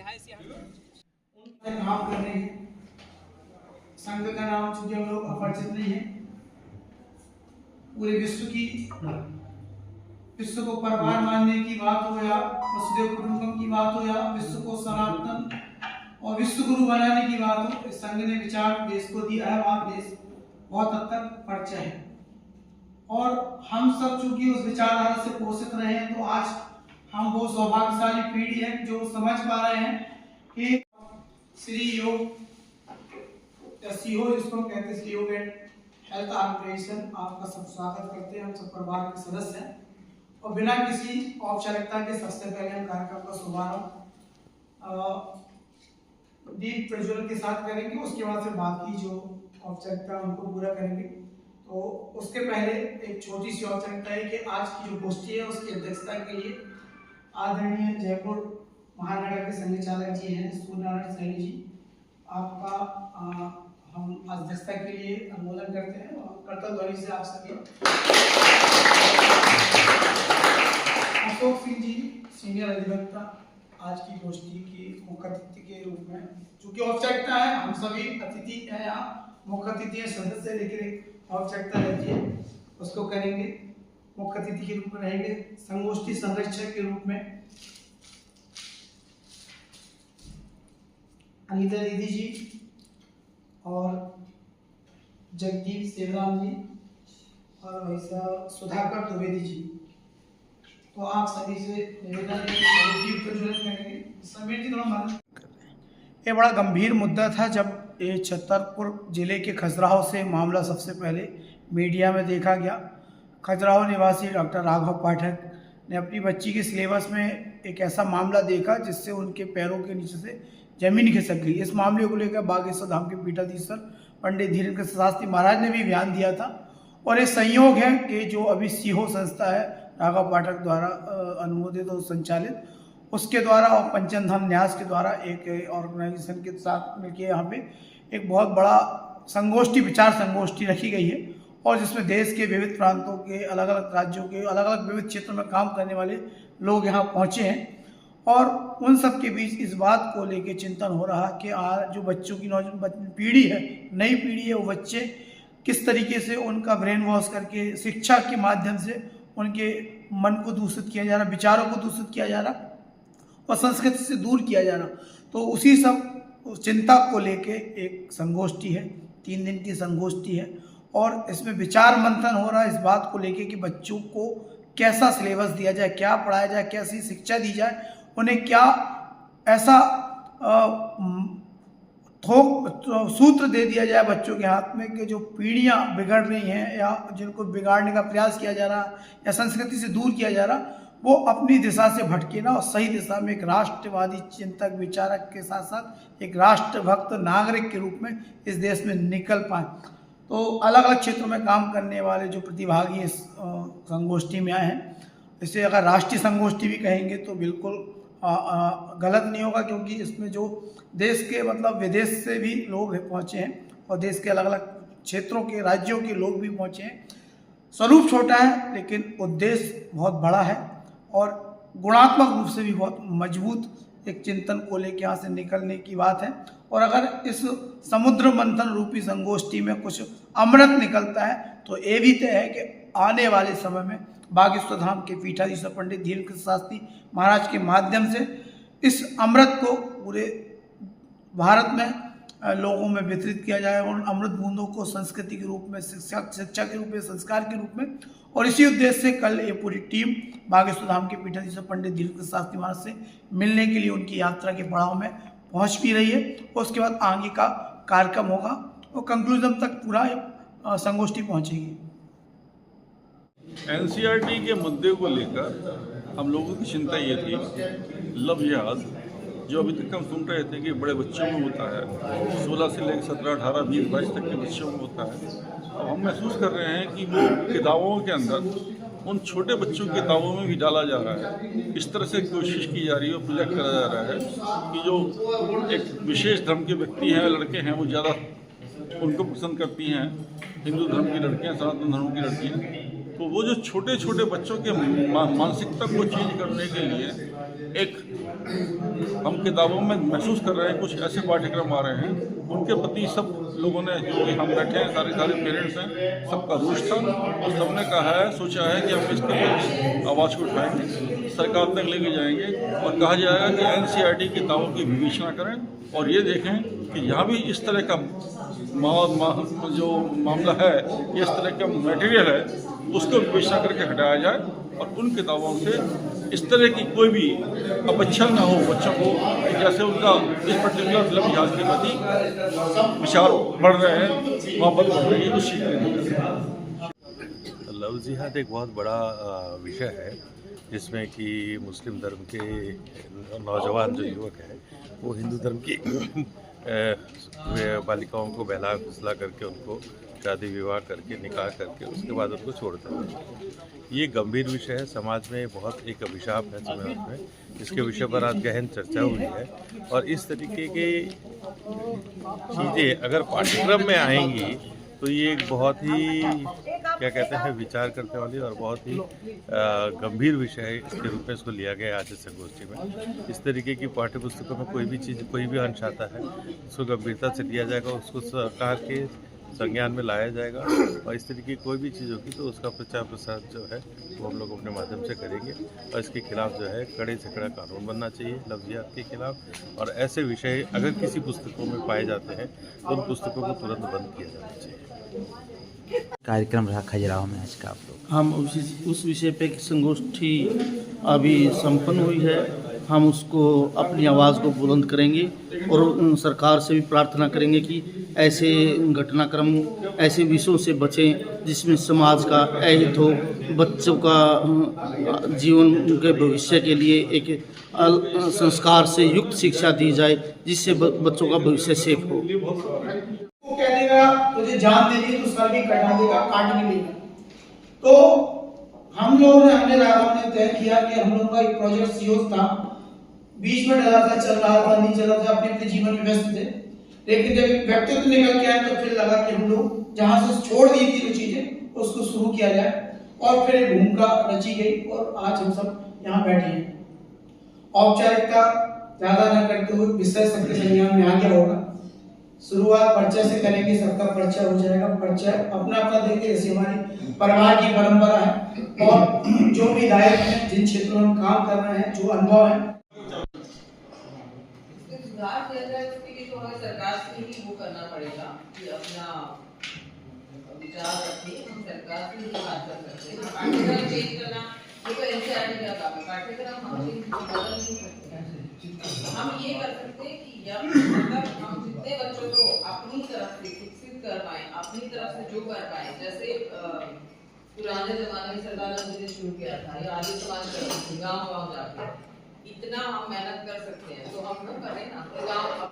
रिहायशी काम कर रहे हैं। संघ का नाम चूंकि हम लोग अपरिचित नहीं है, पूरे विश्व को परिवार मानने की बात हो या वसुदेव कुटुंबकम की बात हो या विश्व को सनातन और विश्व गुरु बनाने की बात हो, इस संघ ने विचार देश को दिया है। वहाँ देश बहुत हद तक परिचय है और हम सब चूंकि उस विचारधारा से पोषित रहे हैं, तो आज हम वो सौभाग्यशाली पीढ़ी है जो समझ पा रहे हैं कि श्री योग सीहो जिसको कहते हैं, श्री योग एंड हेल्थ ऑर्गेनाइजेशन, आपका सब स्वागत करते हैं। हम सब परिवार के सदस्य हैं और बिना किसी औपचारिकता के सबसे पहले हम कार्यक्रम का शुभारंभ दीप प्रज्वलन के साथ करेंगे। उसके बाद फिर बाकी जो औपचारिकता उनको पूरा करेंगे। तो उसके पहले एक छोटी सी औपचारिकता है कि आज की जो गोष्ठी है उसकी अध्यक्षता के लिए आदरणीय जयपुर महानगर के संचालक जी हैं सूर्यनारायण सैनी जी, आपका हम अध्यक्षता के लिए अनुमोदन करते हैं और कर्तव्य ध्वनि से आप सभी। अशोक सिंह जी सीनियर अधिवक्ता आज की गोष्ठी की मुख्य अतिथि के रूप में, चूंकि औपचारिकता है, हम सभी अतिथि हैं यहाँ, मुख्य अतिथि सदस्य, लेकिन एक औपचारिकता रहती है उसको करेंगे। मुख्य अतिथि के रूप में रहेंगे संगोष्ठी संरक्षक के रूप में अनीता दीदी जी और जगदीप सेवराम जी और वैसा सुधाकर द्विवेदी जी। तो आप सभी से निवेदन करेंगे। समीर जी थोड़ा मदद। ये बड़ा गंभीर मुद्दा था जब ये छतरपुर जिले के खजुराहो से मामला सबसे पहले मीडिया में देखा गया। खजुराहो निवासी डॉक्टर राघव पाठक ने अपनी बच्ची के सिलेबस में एक ऐसा मामला देखा जिससे उनके पैरों के नीचे से जमीन खिसक गई। इस मामले को लेकर बागेश्वर धाम के पीठाधीश्वर पंडित धीरेन्द्र शास्त्री महाराज ने भी बयान दिया था और ये संयोग है कि जो अभी सीहो संस्था है राघव पाठक द्वारा अनुमोदित और संचालित, उसके द्वारा और पंचन धाम न्यास के द्वारा एक ऑर्गेनाइजेशन के साथ मिलकर यहाँ पे एक बहुत बड़ा संगोष्ठी, विचार संगोष्ठी रखी गई है और जिसमें देश के विविध प्रांतों के, अलग अलग राज्यों के, अलग अलग विविध क्षेत्रों में काम करने वाले लोग यहाँ पहुँचे हैं और उन सब के बीच इस बात को लेकर चिंतन हो रहा कि आज जो बच्चों की नौजवान पीढ़ी है, नई पीढ़ी है, वो बच्चे किस तरीके से उनका ब्रेन वॉश करके शिक्षा के माध्यम से उनके मन को दूषित किया जा रहा, विचारों को दूषित किया जा रहा और संस्कृति से दूर किया जा रहा। तो उसी सब चिंता को लेके एक संगोष्ठी है, 3 दिन की संगोष्ठी है और इसमें विचार मंथन हो रहा है इस बात को लेके कि बच्चों को कैसा सिलेबस दिया जाए, क्या पढ़ाया जाए, कैसी शिक्षा दी जाए, उन्हें क्या ऐसा सूत्र दे दिया जाए बच्चों के हाथ में कि जो पीढ़ियां बिगड़ रही हैं या जिनको बिगाड़ने का प्रयास किया जा रहा या संस्कृति से दूर किया जा रहा, वो अपनी दिशा से भटके ना और सही दिशा में एक राष्ट्रवादी चिंतक, विचारक के साथ साथ एक राष्ट्रभक्त नागरिक के रूप में इस देश में निकल पाए। तो अलग अलग क्षेत्रों में काम करने वाले जो प्रतिभागी इस संगोष्ठी में आए हैं, इसे अगर राष्ट्रीय संगोष्ठी भी कहेंगे तो बिल्कुल गलत नहीं होगा, क्योंकि इसमें जो देश के मतलब विदेश से भी लोग पहुँचे हैं और देश के अलग अलग क्षेत्रों के, राज्यों के लोग भी पहुँचे हैं। स्वरूप छोटा है लेकिन उद्देश्य बहुत बड़ा है और गुणात्मक रूप से भी बहुत मजबूत एक चिंतन को लेकर यहाँ से निकलने की बात है। और अगर इस समुद्र मंथन रूपी संगोष्ठी में कुछ अमृत निकलता है तो ये भी तय है कि आने वाले समय में बागेश्वर धाम के पीठाधीश्वर पंडित धीरेन्द्र शास्त्री महाराज के माध्यम से इस अमृत को पूरे भारत में लोगों में वितरित किया जाए और अमृत बूंदों को संस्कृति के रूप में, शिक्षा के रूप में, संस्कार के रूप में। और इसी उद्देश्य से कल ये पूरी टीम बागेश्वर धाम के पीठाधीश्वर पंडित धीरेन्द्र शास्त्री महाराज से मिलने के लिए उनकी यात्रा के पड़ाव में पहुंच भी रही है और उसके बाद आगे का कार्यक्रम होगा और कंक्लूजन तक पूरा संगोष्ठी पहुंचेगी। एनसीईआरटी के मुद्दे को लेकर हम लोगों की चिंता ये थी, लव जिहाद जो अभी तक हम सुन रहे थे कि बड़े बच्चों में होता है, 16 से लेकर 17, 18, 20, 22 तक के बच्चों में होता है। अब हम महसूस कर रहे हैं कि वो किताबों के अंदर उन छोटे बच्चों की किताबों में भी डाला जा रहा है। इस तरह से कोशिश की जा रही है, प्रोजेक्ट करा जा रहा है कि जो एक विशेष धर्म के व्यक्ति हैं, लड़के हैं, वो ज़्यादा उनको पसंद करती हैं, हिंदू धर्म की लड़कियाँ, सनातन धर्म की लड़कियाँ। तो वो जो छोटे छोटे बच्चों के मानसिकता को चेंज करने के लिए एक हम किताबों में महसूस कर रहे हैं कुछ ऐसे पाठ्यक्रम आ रहे हैं उनके प्रति सब लोगों ने, जो कि हम बैठे हैं सारे पेरेंट्स हैं, सबका रोष था और सबने कहा है, सोचा है कि हम इसके लिए आवाज़ को उठाएंगे, सरकार तक लेके जाएंगे और कहा जाएगा कि NCERT किताबों की विवेचना करें और ये देखें कि यहाँ भी इस तरह का जो मामला है, इस तरह का मटेरियल है, उसको विवेचना करके हटाया जाए और उन किताबों से इस तरह की कोई भी अपेक्षा न हो बच्चों को, जैसे उनका इस पर्टिकुलर लव जिहाद के प्रति विचार बढ़ रहे हैं, मोहब्बत बढ़ रही है, उस चीज़ के। लव जिहाद एक बहुत बड़ा विषय है जिसमें कि मुस्लिम धर्म के नौजवान जो युवक हैं वो हिंदू धर्म की बालिकाओं को बहला फुसला करके उनको शादी विवाह करके निकाह करके उसके बाद उनको छोड़ देते हैं। ये गंभीर विषय है, समाज में बहुत एक अभिशाप है समाज में, इसके विषय पर आज गहन चर्चा हुई है और इस तरीके की चीज़ें अगर पाठ्यक्रम में आएंगी तो ये एक बहुत ही क्या कहते हैं विचार करने वाली और बहुत ही गंभीर विषय है, इसके रूप में इसको लिया गया आज इस संगोष्ठी में। इस तरीके की पाठ्य पुस्तकों में कोई भी चीज़, कोई भी अंश आता है उसको गंभीरता से लिया जाएगा, उसको सरकार के संज्ञान में लाया जाएगा और इस तरीके की कोई भी चीज़ होगी तो उसका प्रचार प्रसार जो है वो हम लोग अपने माध्यम से करेंगे और इसके खिलाफ जो है कड़े से कड़ा कानून बनना चाहिए लव जिहाद के खिलाफ, और ऐसे विषय अगर किसी पुस्तकों में पाए जाते हैं तो उन पुस्तकों को तुरंत बंद किया जाना चाहिए। कार्यक्रम रहा खजुराहो में आज का आप लोग? हम उस विषय पे संगोष्ठी अभी संपन्न हुई है, हम उसको अपनी आवाज़ को बुलंद करेंगे और सरकार से भी प्रार्थना करेंगे कि ऐसे घटनाक्रम, ऐसे विषयों से बचें जिसमें समाज का अहित हो, बच्चों का जीवन के भविष्य के लिए एक संस्कार से युक्त शिक्षा दी जाए जिससे बच्चों का भविष्य सेफ हो। वो कह देगा तुझे जान देनी तो सर भी कटा देगा, काट भी लेगा। तो हमने राघव ने तय किया कि हम लोग का एक प्रोजेक्ट सीओस था, बीच में डरा था, चल रहा था, नहीं चल रहा था, अपने जीवन में व्यस्त थे, लेकिन जब व्यक्तित्व निकल के आए तो फिर लगा कि हम लोग जहां से छोड़ दी थी वो चीजें उसको शुरू किया जाए और फिर एक भूमिका रची गई और आज हम सब यहाँ बैठे हैं। औपचारिकता ज्यादा न करते हुए विषय सबके संज्ञान में आ गया होगा। शुरुआत परिचय से करेंगे, सबका परिचय हो जाएगा। परिचय अपना अपना देंगे, जैसे हमारी परिवार की परंपरा है और जो भी दायित्व है, जिन क्षेत्रों में हम काम कर रहे हैं, जो अनुभव है, सुधार किया जाए उसके लिए तो हमें सरकार से ही वो करना पड़ेगा कि अपना विचार रखें। हम सरकार से ही बात कर सकते हैं। पाठ्यक्रम चेंज करना ये तो NCERT का काम है, पाठ्यक्रम हम बदल नहीं सकते। हम ये कर सकते हैं कि मतलब हम जितने बच्चों को अपनी तरफ से विकसित कर पाए, अपनी तरफ से जो कर पाए, जैसे पुराने जमाने में सरदार जी ने शुरू किया था या आदि समाज गाँव जाके इतना हम मेहनत कर सकते हैं तो हम लोग करें ना।